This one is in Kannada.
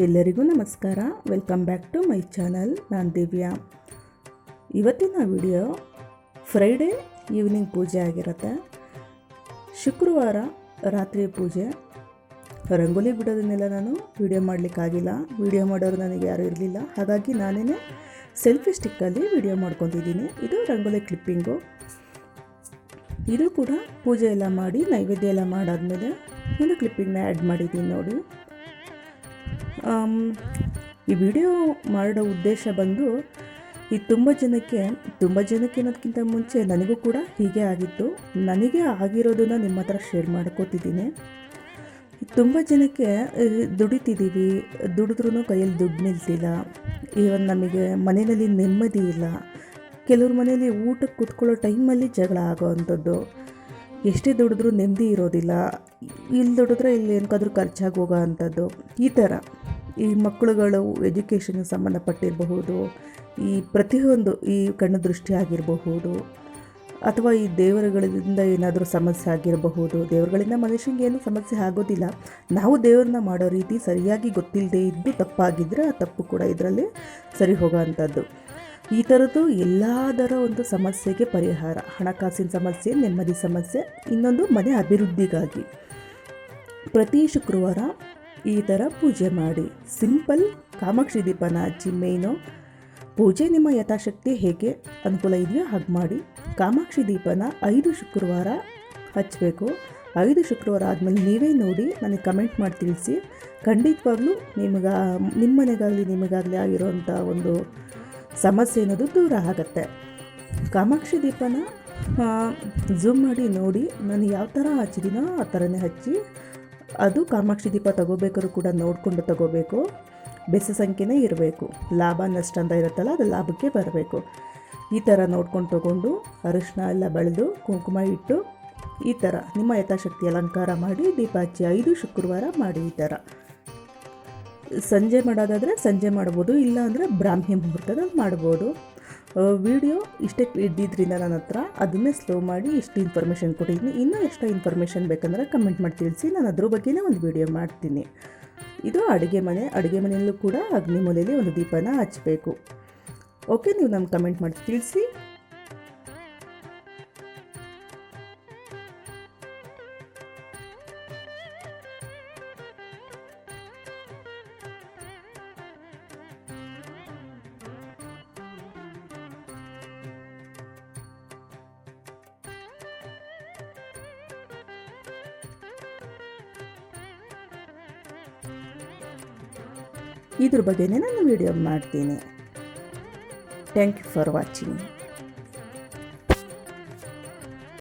ಎಲ್ಲರಿಗೂ ನಮಸ್ಕಾರ. Welcome back to my channel. ನಾನು ದಿವ್ಯಾ. ಇವತ್ತಿನ ವಿಡಿಯೋ ಫ್ರೈಡೇ ಈವ್ನಿಂಗ್ ಪೂಜೆ ಆಗಿರುತ್ತೆ. ಶುಕ್ರವಾರ ರಾತ್ರಿ ಪೂಜೆ. ರಂಗೋಲಿ ಬಿಡೋದನ್ನೆಲ್ಲ ನಾನು ವಿಡಿಯೋ ಮಾಡಲಿಕ್ಕಾಗಿಲ್ಲ. ವಿಡಿಯೋ ಮಾಡೋರು ನನಗೆ ಯಾರೂ ಇರಲಿಲ್ಲ. ಹಾಗಾಗಿ ನಾನೇ ಸೆಲ್ಫಿ ಸ್ಟಿಕ್ಕಲ್ಲಿ ವಿಡಿಯೋ ಮಾಡ್ಕೊತಿದ್ದೀನಿ. ಇದು ರಂಗೋಲಿ ಕ್ಲಿಪ್ಪಿಂಗು. ಇದು ಕೂಡ ಪೂಜೆ ಎಲ್ಲ ಮಾಡಿ ನೈವೇದ್ಯ ಎಲ್ಲ ಮಾಡಾದಮೇಲೆ ಒಂದು ಕ್ಲಿಪ್ಪಿಂಗ್ನ ಆ್ಯಡ್ ಮಾಡಿದ್ದೀನಿ ನೋಡಿ. ಈ ವಿಡಿಯೋ ಮಾಡೋ ಉದ್ದೇಶ ಬಂದು ಈ ತುಂಬ ಜನಕ್ಕೆ ಅನ್ನೋದಕ್ಕಿಂತ ಮುಂಚೆ ನನಗೂ ಕೂಡ ಹೀಗೆ ಆಗಿತ್ತು. ನನಗೆ ಆಗಿರೋದನ್ನು ನಿಮ್ಮ ಹತ್ರ ಶೇರ್ ಮಾಡ್ಕೋತಿದ್ದೀನಿ. ತುಂಬ ಜನಕ್ಕೆ ದುಡಿತಿದ್ದೀವಿ, ದುಡಿದ್ರೂ ಕೈಯಲ್ಲಿ ದುಡ್ಡು ನಿಲ್ತಿಲ್ಲ. ಇವನ್ ನಮಗೆ ಮನೆಯಲ್ಲಿ ನೆಮ್ಮದಿ ಇಲ್ಲ. ಕೆಲವ್ರ ಮನೇಲಿ ಊಟಕ್ಕೆ ಕೂತ್ಕೊಳ್ಳೋ ಟೈಮಲ್ಲಿ ಜಗಳ ಆಗೋ ಅಂಥದ್ದು. ಎಷ್ಟೇ ದುಡಿದ್ರೂ ನೆಮ್ಮದಿ ಇರೋದಿಲ್ಲ. ಇಲ್ಲಿ ದುಡಿದ್ರೆ ಇಲ್ಲಿ ಏನಕ್ಕಾದ್ರೂ ಖರ್ಚಾಗಿ ಹೋಗೋ ಅಂಥದ್ದು. ಈ ಥರ ಈ ಮಕ್ಕಳುಗಳು ಎಜುಕೇಷನ್ಗೆ ಸಂಬಂಧಪಟ್ಟಿರಬಹುದು, ಈ ಪ್ರತಿಯೊಂದು ಈ ಕಣ್ಣು ದೃಷ್ಟಿ ಆಗಿರಬಹುದು, ಅಥವಾ ಈ ದೇವರುಗಳಿಂದ ಏನಾದರೂ ಸಮಸ್ಯೆ ಆಗಿರಬಹುದು. ದೇವರುಗಳಿಂದ ಮನುಷ್ಯನಿಗೆ ಏನೂ ಸಮಸ್ಯೆ ಆಗೋದಿಲ್ಲ. ನಾವು ದೇವ್ರನ್ನ ಮಾಡೋ ರೀತಿ ಸರಿಯಾಗಿ ಗೊತ್ತಿಲ್ಲದೆ ಇದ್ದು ತಪ್ಪಾಗಿದ್ದರೆ ಆ ತಪ್ಪು ಕೂಡ ಇದರಲ್ಲಿ ಸರಿ ಹೋಗೋ ಅಂಥದ್ದು. ಈ ಥರದ್ದು ಎಲ್ಲದರ ಒಂದು ಸಮಸ್ಯೆಗೆ ಪರಿಹಾರ, ಹಣಕಾಸಿನ ಸಮಸ್ಯೆ, ನೆಮ್ಮದಿ ಸಮಸ್ಯೆ, ಇನ್ನೊಂದು ಮನೆ ಅಭಿವೃದ್ಧಿಗಾಗಿ ಪ್ರತಿ ಶುಕ್ರವಾರ ಈ ಥರ ಪೂಜೆ ಮಾಡಿ. ಸಿಂಪಲ್ ಕಾಮಾಕ್ಷಿ ದೀಪನ ಹಚ್ಚಿ. ಮೇಯ್ನು ಪೂಜೆ ನಿಮ್ಮ ಯಥಾಶಕ್ತಿ ಹೇಗೆ ಅನುಕೂಲ ಇದೆಯೋ ಹಾಗೆ ಮಾಡಿ. ಕಾಮಾಕ್ಷಿ ದೀಪನ 5 ಶುಕ್ರವಾರ ಹಚ್ಚಬೇಕು. 5 ಶುಕ್ರವಾರ ಆದಮೇಲೆ ನೀವೇ ನೋಡಿ ನನಗೆ ಕಮೆಂಟ್ ಮಾಡಿ ತಿಳಿಸಿ. ಖಂಡಿತವಾಗ್ಲೂ ನಿಮ್ಮ ಮನೆಗಾಗಲಿ ನಿಮಗಾಗಲಿ ಆಗಿರೋಂಥ ಒಂದು ಸಮಸ್ಯೆ ಅನ್ನೋದು ದೂರ ಆಗುತ್ತೆ. ಕಾಮಾಕ್ಷಿ ದೀಪನ ಝೂಮ್ ಮಾಡಿ ನೋಡಿ. ನಾನು ಯಾವ ಥರ ಹಚ್ಚಿದ್ದೀನೋ ಆ ಥರನೇ ಹಚ್ಚಿ. ಅದು ಕಾಮಾಕ್ಷಿ ದೀಪ ತಗೋಬೇಕಾದ್ರೂ ಕೂಡ ನೋಡಿಕೊಂಡು ತಗೋಬೇಕು. ಬೆಸ ಸಂಖ್ಯೆನೇ ಇರಬೇಕು. ಲಾಭ ನಷ್ಟ ಅಂತ ಇರುತ್ತಲ್ಲ, ಅದು ಲಾಭಕ್ಕೆ ಬರಬೇಕು. ಈ ಥರ ನೋಡ್ಕೊಂಡು ತೊಗೊಂಡು ಅರಿಶಿನ ಎಲ್ಲ ಬೆಳೆದು ಕುಂಕುಮ ಇಟ್ಟು ಈ ಥರ ನಿಮ್ಮ ಯಥಾಶಕ್ತಿ ಅಲಂಕಾರ ಮಾಡಿ ದೀಪ ಹಚ್ಚಿ 5 ಶುಕ್ರವಾರ ಮಾಡಿ. ಈ ಥರ ಸಂಜೆ ಮಾಡೋದಾದರೆ ಸಂಜೆ ಮಾಡ್ಬೋದು, ಇಲ್ಲ ಅಂದರೆ ಬ್ರಾಹ್ಮಿ ಮುಹೂರ್ತದಲ್ಲಿ ಮಾಡ್ಬೋದು. ವಿಡಿಯೋ ಇಷ್ಟೇ ಇದ್ದಿದ್ದರಿಂದ ನನ್ನ ಹತ್ರ ಅದನ್ನೇ ಸ್ಲೋ ಮಾಡಿ ಇಷ್ಟು ಇನ್ಫಾರ್ಮೇಷನ್ ಕೊಟ್ಟಿದ್ದೀನಿ. ಇನ್ನೂ ಎಷ್ಟು ಇನ್ಫಾರ್ಮೇಷನ್ ಬೇಕಂದರೆ ಕಮೆಂಟ್ ಮಾಡಿ ತಿಳಿಸಿ. ನಾನು ಅದ್ರ ಬಗ್ಗೆನೇ ಒಂದು ವಿಡಿಯೋ ಮಾಡ್ತೀನಿ. ಇದು ಅಡುಗೆ ಮನೆಯಲ್ಲೂ ಕೂಡ ಅಗ್ನಿ ಮೂಲೆಯಲ್ಲಿ ಒಂದು ದೀಪನ ಹಚ್ಚಬೇಕು. ಓಕೆ, ನೀವು ನಮ್ಗೆ ಕಮೆಂಟ್ ಮಾಡಿ ತಿಳಿಸಿ. ಇದ್ರ ಬಗ್ಗೆನೇ ನಾನು ವಿಡಿಯೋ ಮಾಡ್ತೀನಿ. Thank you for watching.